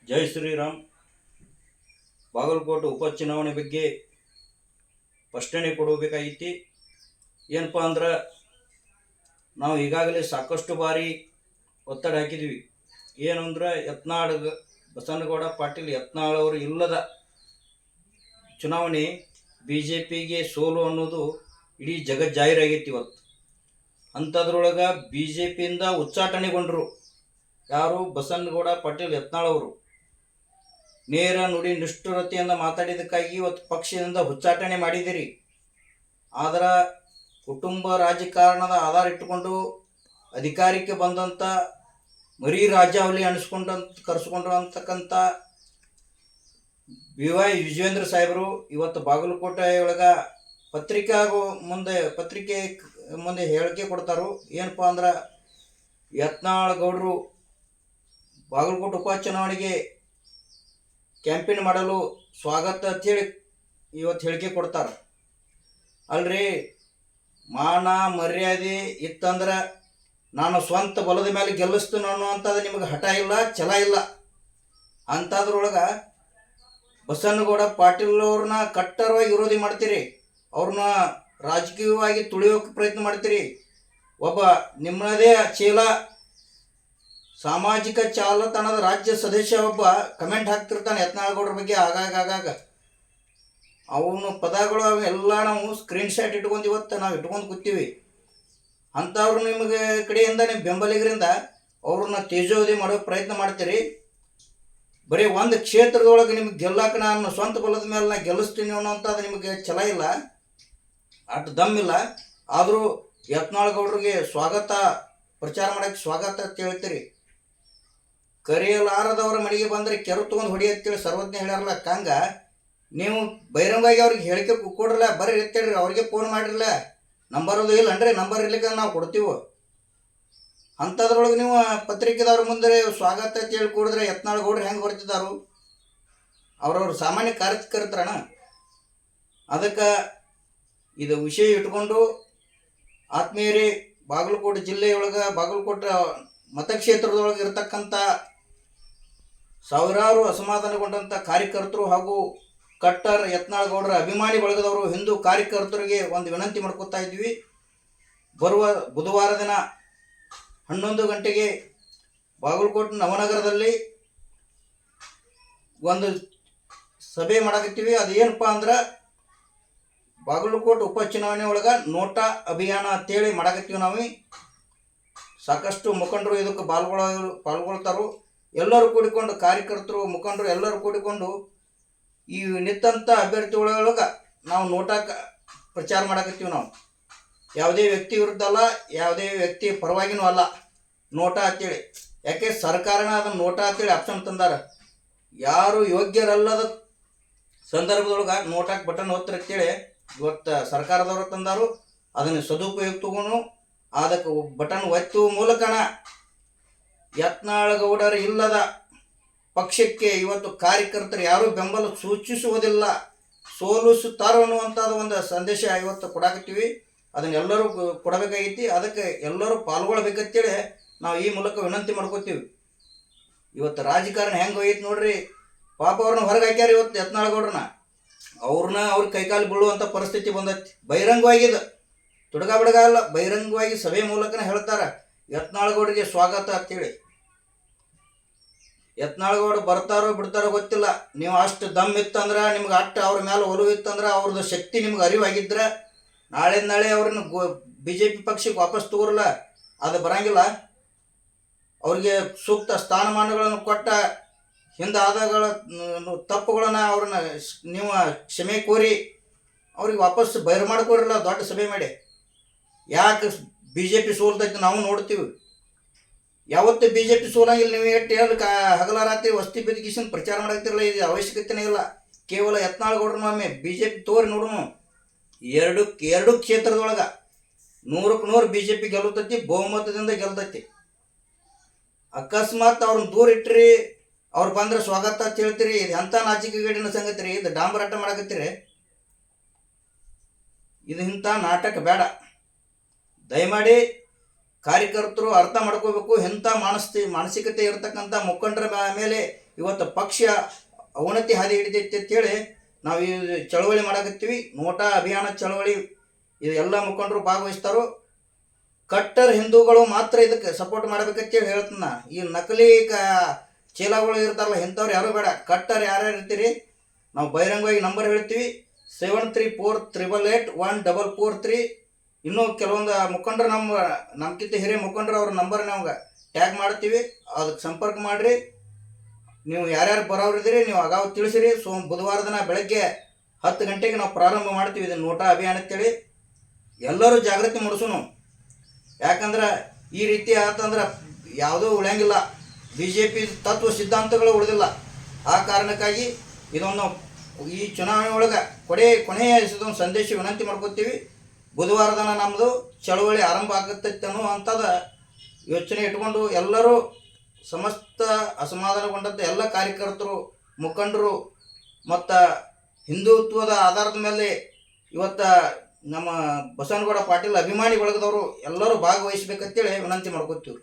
ಜೈ ಶ್ರೀರಾಮ್. ಬಾಗಲಕೋಟೆ ಉಪಚುನಾವಣೆ ಬಗ್ಗೆ ಸ್ಪಷ್ಟನೆ ಕೊಡಬೇಕಾಗಿತ್ತು. ಏನಪ್ಪ ಅಂದ್ರೆ ನಾವು ಈಗಾಗಲೇ ಸಾಕಷ್ಟು ಬಾರಿ ಒತ್ತಡ ಹಾಕಿದ್ವಿ. ಏನು ಅಂದ್ರೆ ಬಸನಗೌಡ ಪಾಟೀಲ್ ಯತ್ನಾಳ್ ಅವರು ಇಲ್ಲದ ಚುನಾವಣೆ ಬಿ ಜೆ ಪಿಗೆ ಸೋಲು ಅನ್ನೋದು ಇಡೀ ಜಗಜ್ಜಾಹಿರಾಗೈತಿ. ಇವತ್ತು ಅಂಥದ್ರೊಳಗೆ ಬಿ ಜೆ ಪಿಯಿಂದ ಉಚ್ಚಾಟನೆಗೊಂಡರು ಯಾರು? ಬಸನಗೌಡ ಪಾಟೀಲ್ ಯತ್ನಾಳ್ ಅವರು ನೇರ ನುಡಿ ನಿಷ್ಠುರತೆಯಿಂದ ಮಾತಾಡಿದ್ದಕ್ಕಾಗಿ ಇವತ್ತು ಪಕ್ಷದಿಂದ ಹುಚ್ಚಾಟನೆ ಮಾಡಿದಿರಿ. ಆದ್ರೆ ಕುಟುಂಬ ರಾಜಕಾರಣದ ಆಧಾರ ಇಟ್ಟುಕೊಂಡು ಅಧಿಕಾರಕ್ಕೆ ಬಂದಂಥ ಮರಿ ರಾಜಾವಲಿ ಕರೆಸ್ಕೊಂಡ್ರು ಅಂತಕ್ಕಂಥ ವೈ ವಿಜೇಂದ್ರ ಸಾಹೇಬರು ಇವತ್ತು ಬಾಗಲಕೋಟೆ ಒಳಗೆ ಪತ್ರಿಕೆ ಮುಂದೆ ಹೇಳಿಕೆ ಕೊಡ್ತಾರೋ. ಏನಪ್ಪ ಅಂದ್ರೆ ಯತ್ನಾಳ್ ಗೌಡರು ಬಾಗಲಕೋಟೆ ಉಪಚುನಾವಣೆಗೆ ಕ್ಯಾಂಪೇನ್ ಮಾಡಲು ಸ್ವಾಗತ ಅಂತೇಳಿ ಇವತ್ತು ಹೇಳಿಕೆ ಕೊಡ್ತಾರೆ. ಅಲ್ರಿ, ಮಾನ ಮರ್ಯಾದೆ ಇತ್ತಂದ್ರೆ ನಾನು ಸ್ವಂತ ಬಲದ ಮೇಲೆ ಗೆಲ್ಲಿಸ್ತೀನಿ ಅನ್ನೋವಂಥದ್ದು ನಿಮಗೆ ಹಠ ಇಲ್ಲ, ಛಲ ಇಲ್ಲ. ಅಂಥದ್ರೊಳಗೆ ಬಸನಗೌಡ ಪಾಟೀಲ್ ಅವ್ರನ್ನ ಕಟ್ಟರವಾಗಿ ವಿರೋಧಿ ಮಾಡ್ತೀರಿ, ಅವ್ರನ್ನ ರಾಜಕೀಯವಾಗಿ ತುಳಿಯೋಕೆ ಪ್ರಯತ್ನ ಮಾಡ್ತೀರಿ. ಒಬ್ಬ ನಿಮ್ಮದೇ ಚೀಲ ಸಾಮಾಜಿಕ ಜಾಲತಾಣದ ರಾಜ್ಯ ಸದಸ್ಯ ಒಬ್ಬ ಕಮೆಂಟ್ ಹಾಕ್ತಿರ್ತಾನೆ ಯತ್ನಾಳಗೌಡರ ಬಗ್ಗೆ ಆಗಾಗ. ಅವನು ಪದಗಳು ಎಲ್ಲ ನಾವು ಸ್ಕ್ರೀನ್ಶಾಟ್ ಇಟ್ಕೊಂಡು ಇವತ್ತು ನಾವು ಇಟ್ಕೊಂಡು ಕೂತೀವಿ. ಅಂಥವ್ರು ನಿಮಗೆ ಕಡೆಯಿಂದ ನಿಮ್ಮ ಬೆಂಬಲಿಗರಿಂದ ಅವ್ರನ್ನ ತೇಜೋವಧಿ ಮಾಡೋ ಪ್ರಯತ್ನ ಮಾಡ್ತೀರಿ. ಬರೀ ಒಂದು ಕ್ಷೇತ್ರದೊಳಗೆ ನಿಮ್ಗೆ ಗೆಲ್ಲಕ್ಕೆ ನಾನು ಸ್ವಂತ ಬಲದ ಮೇಲೆ ನಾನು ಗೆಲ್ಲಿಸ್ತೀನಿ ಅನ್ನೋಂಥದ್ದು ನಿಮಗೆ ಛಲ ಇಲ್ಲ, ಅಷ್ಟು ದಮ್ಮಿಲ್ಲ. ಆದರೂ ಯತ್ನಾಳಗೌಡರಿಗೆ ಪ್ರಚಾರ ಮಾಡೋಕ್ಕೆ ಸ್ವಾಗತ ಅಂತ ಹೇಳ್ತೀರಿ. ಕರೆಯಲಾರದವರ ಮನೆಗೆ ಬಂದರೆ ಕೆರು ತೊಗೊಂಡು ಹೊಡಿ ಅಂತೇಳಿ ಸರ್ವಜ್ಞ ಹೇಳ್ಯಾರಲ್ಲ. ಕಂಗ ನೀವು ಬಹಿರಂಗವಾಗಿ ಅವ್ರಿಗೆ ಹೇಳಿಕೆ ಕೊಡ್ರಲ್ಲ, ಬರ್ರಿ ಎತ್ತೇಳ್ರಿ, ಅವ್ರಿಗೆ ಫೋನ್ ಮಾಡಿರಲ್ಲ. ನಂಬರ್ ಅದು ಇಲ್ಲ ಅಂದ್ರೆ ನಂಬರ್ ಇರ್ಲಿಕ್ಕೆ ನಾವು ಕೊಡ್ತೀವಿ. ಅಂಥದ್ರೊಳಗೆ ನೀವು ಪತ್ರಿಕೆದವ್ರ ಮುಂದೆ ಸ್ವಾಗತ ಅಂತ ಹೇಳಿ ಕೂಡಿದ್ರೆ ಯತ್ನಾಳಗೌಡ್ರು ಹೆಂಗೆ ಬರ್ತಿದ್ದಾರು? ಅವ್ರವ್ರ ಸಾಮಾನ್ಯ ಕಾರ್ಯಕರ್ತರಣ. ಅದಕ್ಕೆ ಇದು ವಿಷಯ ಇಟ್ಕೊಂಡು ಆತ್ಮೀಯರೇ, ಬಾಗಲಕೋಟೆ ಜಿಲ್ಲೆಯೊಳಗೆ ಬಾಗಲಕೋಟೆ ಮತಕ್ಷೇತ್ರದೊಳಗೆ ಇರತಕ್ಕಂಥ ಸಾವಿರಾರು ಅಸಮಾಧಾನಗೊಂಡಂಥ ಕಾರ್ಯಕರ್ತರು ಹಾಗೂ ಕಟ್ಟರ್ ಯತ್ನಾಳಗೌಡರ ಅಭಿಮಾನಿ ಬಳಗದವರು ಹಿಂದೂ ಕಾರ್ಯಕರ್ತರಿಗೆ ಒಂದು ವಿನಂತಿ ಮಾಡ್ಕೊತಾ ಇದ್ವಿ. ಬರುವ ಬುಧವಾರ ದಿನ 11 ಗಂಟೆಗೆ ಬಾಗಲಕೋಟೆ ನವನಗರದಲ್ಲಿ ಒಂದು ಸಭೆ ಮಾಡಕತ್ತೀವಿ. ಅದೇನಪ್ಪ ಅಂದ್ರೆ ಬಾಗಲಕೋಟೆ ಉಪಚುನಾವಣೆ ಒಳಗೆ ನೋಟಾ ಅಭಿಯಾನ ಅಂತೇಳಿ ಮಾಡಕತ್ತೀವಿ ನಾವು. ಸಾಕಷ್ಟು ಮುಖಂಡರು ಇದಕ್ಕೆ ಪಾಲ್ಗೊಳ್ತಾರೋ. ಎಲ್ಲರೂ ಕೂಡಿಕೊಂಡು, ಕಾರ್ಯಕರ್ತರು ಮುಖಂಡರು ಎಲ್ಲರೂ ಕೂಡಿಕೊಂಡು ಈ ನಿಂತಂಥ ಅಭ್ಯರ್ಥಿ ಒಳಗೆ ನಾವು ನೋಟಾಕ್ಕೆ ಪ್ರಚಾರ ಮಾಡಕತ್ತೀವಿ. ನಾವು ಯಾವುದೇ ವ್ಯಕ್ತಿ ವಿರುದ್ಧ ಅಲ್ಲ, ಯಾವುದೇ ವ್ಯಕ್ತಿ ಪರವಾಗಿನೂ ಅಲ್ಲ. ನೋಟಾ ಅಂತೇಳಿ, ಯಾಕೆ ಸರ್ಕಾರನ ಅದನ್ನು ನೋಟಾ ಅಂತೇಳಿ ಆಪ್ಷನ್ ತಂದಾರ. ಯಾರು ಯೋಗ್ಯರಲ್ಲದ ಸಂದರ್ಭದೊಳಗೆ ನೋಟಾಕ್ ಬಟನ್ ಒತ್ತರ ಅಂತೇಳಿ ಇವತ್ತು ಸರ್ಕಾರದವರು ತಂದಾರು. ಅದನ್ನು ಸದುಪಯೋಗ ತಗೊಂಡು ಅದಕ್ಕೆ ಬಟನ್ ಒತ್ತುವ ಮೂಲಕನ ಯತ್ನಾಳಗೌಡರು ಇಲ್ಲದ ಪಕ್ಷಕ್ಕೆ ಇವತ್ತು ಕಾರ್ಯಕರ್ತರು ಯಾರೂ ಬೆಂಬಲ ಸೂಚಿಸುವುದಿಲ್ಲ, ಸೋಲಿಸುತ್ತಾರೋ ಅನ್ನುವಂಥದ್ದು ಒಂದು ಸಂದೇಶ ಇವತ್ತು ಕೊಡಾಕತ್ತೀವಿ. ಅದನ್ನೆಲ್ಲರೂ ಕೊಡಬೇಕಾಗೈತಿ. ಅದಕ್ಕೆ ಎಲ್ಲರೂ ಪಾಲ್ಗೊಳ್ಬೇಕಂತೇಳಿ ನಾವು ಈ ಮೂಲಕ ವಿನಂತಿ ಮಾಡ್ಕೋತೀವಿ. ಇವತ್ತು ರಾಜಕಾರಣ ಹೆಂಗೆ ಹೋಯ್ತು ನೋಡ್ರಿ. ಪಾಪ ಅವ್ರನ್ನ ಹೊರಗೆ ಹಾಕ್ಯಾರ ಇವತ್ತು ಯತ್ನಾಳಗೌಡ್ರನ್ನ. ಅವ್ರ ಕೈಕಾಲು ಬೀಳುವಂಥ ಪರಿಸ್ಥಿತಿ ಬಂದೈತಿ. ಬಹಿರಂಗವಾಗಿದೆ, ತುಡಗ ಬಡಗ ಅಲ್ಲ, ಬಹಿರಂಗವಾಗಿ ಸಭೆ ಮೂಲಕನೇ ಹೇಳ್ತಾರೆ ಯತ್ನಾಳಗೌಡರಿಗೆ ಸ್ವಾಗತ ಅಂತೇಳಿ. ಯತ್ನಾಳಗೌಡ ಬರ್ತಾರೋ ಬಿಡ್ತಾರೋ ಗೊತ್ತಿಲ್ಲ. ನೀವು ಅಷ್ಟು ದಮ್ ಇತ್ತಂದ್ರೆ, ನಿಮ್ಗೆ ಅಷ್ಟು ಅವ್ರ ಮೇಲೆ ಒಲವು ಇತ್ತಂದ್ರೆ, ಅವ್ರದ್ದು ಶಕ್ತಿ ನಿಮ್ಗೆ ಅರಿವಾಗಿದ್ರೆ ನಾಳೆ ಅವ್ರನ್ನ BJP ಪಕ್ಷಕ್ಕೆ ವಾಪಸ್ ತಗೋರಲ್ಲ, ಅದು ಬರಂಗಿಲ್ಲ. ಅವ್ರಿಗೆ ಸೂಕ್ತ ಸ್ಥಾನಮಾನಗಳನ್ನು ಕೊಟ್ಟ ಹಿಂದೆ ಆದಗಳ ತಪ್ಪುಗಳನ್ನು ಅವ್ರನ್ನ ನೀವು ಕ್ಷಮೆ ಕೋರಿ ಅವ್ರಿಗೆ ವಾಪಸ್ ಬಯರು ಮಾಡಿಕೊಡ್ರಲ್ಲ ದೊಡ್ಡ ಸಭೆ ಮಾಡಿ. ಯಾಕೆ BJP ಸೋಲ್ತೈತೆ ನಾವು ನೋಡ್ತೀವಿ. ಯಾವತ್ತು BJP ಸೋಲಂಗಿಲ್ಲ. ನೀವು ಎಷ್ಟು ಹಗಲ ರಾತ್ರಿ ವಸ್ತಿ ಬೆದಗಿಸಿನ ಪ್ರಚಾರ ಮಾಡಾಕ್ತಿರಲ್ಲ, ಇದು ಅವಶ್ಯಕತೆನೇ ಇಲ್ಲ. ಕೇವಲ ಯತ್ನಾಳಗೌಡ್ರನ್ನ ಒಮ್ಮೆ BJP ತೋರಿ ನೋಡೋಣ. ಎರಡು ಕ್ಷೇತ್ರದೊಳಗೆ 100ಕ್ಕೆ 100 BJP ಗೆಲ್ಲುತ್ತೈತಿ, ಬಹುಮತದಿಂದ ಗೆಲ್ತೈತಿ. ಅಕಸ್ಮಾತ್ ಅವ್ರನ್ನ ದೂರ ಇಟ್ರಿ, ಅವ್ರು ಬಂದರೆ ಸ್ವಾಗತ ಅಂತ ಹೇಳ್ತೀರಿ. ಇದು ಎಂಥ ನಾಚಿಕೆಗೇಡಿನ ಸಂಗತಿ ರೀ. ಇದು ಡಾಂಬರಾಟ ಮಾಡಕತ್ತೀರಿ. ಇದು ಇಂಥ ನಾಟಕ ಬೇಡ. ದಯಮಾಡಿ ಕಾರ್ಯಕರ್ತರು ಅರ್ಥ ಮಾಡ್ಕೋಬೇಕು. ಇಂಥ ಮಾನಸಿಕತೆ ಇರತಕ್ಕಂಥ ಮುಖಂಡರ ಮೇಲೆ ಇವತ್ತು ಪಕ್ಷ ಅವನತಿ ಹಾದಿ ಹಿಡಿದೈತಿ ಅಂತೇಳಿ ನಾವು ಈ ಚಳವಳಿ ಮಾಡಕತ್ತೀವಿ. ನೋಟಾ ಅಭಿಯಾನ ಚಳವಳಿ ಇದು ಎಲ್ಲ ಮುಖಂಡರು ಭಾಗವಹಿಸ್ತಾರೋ. ಕಟ್ಟರ್ ಹಿಂದೂಗಳು ಮಾತ್ರ ಇದಕ್ಕೆ ಸಪೋರ್ಟ್ ಮಾಡ್ಬೇಕಂತೇಳಿ ಹೇಳ್ತಾನ. ಈ ನಕಲಿ ಚೀಲಗಳು ಇರ್ತಾರಲ್ಲ ಇಂಥವ್ರು ಯಾರು ಬೇಡ. ಕಟ್ಟರ್ ಯಾರ್ಯಾರು ಇರ್ತೀರಿ ನಾವು ಬಹಿರಂಗವಾಗಿ ನಂಬರ್ ಹೇಳ್ತೀವಿ 7348881443. ಇನ್ನೂ ಕೆಲವೊಂದು ಮುಖಂಡರು ನಮ್ಗಿಂತ ಹಿರಿಯ ಮುಖಂಡರು ಅವ್ರ ನಂಬರ್ ನಮ್ಗೆ ಟ್ಯಾಗ್ ಮಾಡ್ತೀವಿ, ಅದಕ್ಕೆ ಸಂಪರ್ಕ ಮಾಡಿರಿ. ನೀವು ಯಾರ್ಯಾರು ಬರೋರಿದ್ದೀರಿ ನೀವು ಅಗಾವ್ ತಿಳಿಸಿರಿ. ಬುಧವಾರ ದಿನ ಬೆಳಗ್ಗೆ 10 ಗಂಟೆಗೆ ನಾವು ಪ್ರಾರಂಭ ಮಾಡ್ತೀವಿ ಇದನ್ನು ನೋಟಾ ಅಭಿಯಾನ ಅಂತೇಳಿ. ಎಲ್ಲರೂ ಜಾಗೃತಿ ಮೂಡಿಸೋಣ. ಯಾಕಂದ್ರೆ ಈ ರೀತಿ ಆತಂದ್ರೆ ಯಾವುದೂ ಉಳಿಯಂಗಿಲ್ಲ. BJP ತತ್ವ ಸಿದ್ಧಾಂತಗಳು ಉಳಿದಿಲ್ಲ. ಆ ಕಾರಣಕ್ಕಾಗಿ ಇದೊಂದು ಈ ಚುನಾವಣೆ ಒಳಗೆ ಕೊನೆಯ ಇದೊಂದು ಸಂದೇಶ ವಿನಂತಿ ಮಾಡ್ಕೊತೀವಿ. ಬುಧವಾರ ದಿನ ನಮ್ಮದು ಚಳವಳಿ ಆರಂಭ ಆಗುತ್ತೈತೆ ಅನ್ನುವಂಥದ್ದು ಯೋಚನೆ ಇಟ್ಕೊಂಡು ಎಲ್ಲರೂ ಸಮಸ್ತ ಅಸಮಾಧಾನಗೊಂಡಂಥ ಎಲ್ಲ ಕಾರ್ಯಕರ್ತರು, ಮುಖಂಡರು ಮತ್ತು ಹಿಂದುತ್ವದ ಆಧಾರದ ಮೇಲೆ ಇವತ್ತು ನಮ್ಮ ಬಸವನಗೌಡ ಪಾಟೀಲ್ ಅಭಿಮಾನಿ ಬಳಗದವರು ಎಲ್ಲರೂ ಭಾಗವಹಿಸ್ಬೇಕಂತೇಳಿ ವಿನಂತಿ ಮಾಡ್ಕೊತೀವಿ.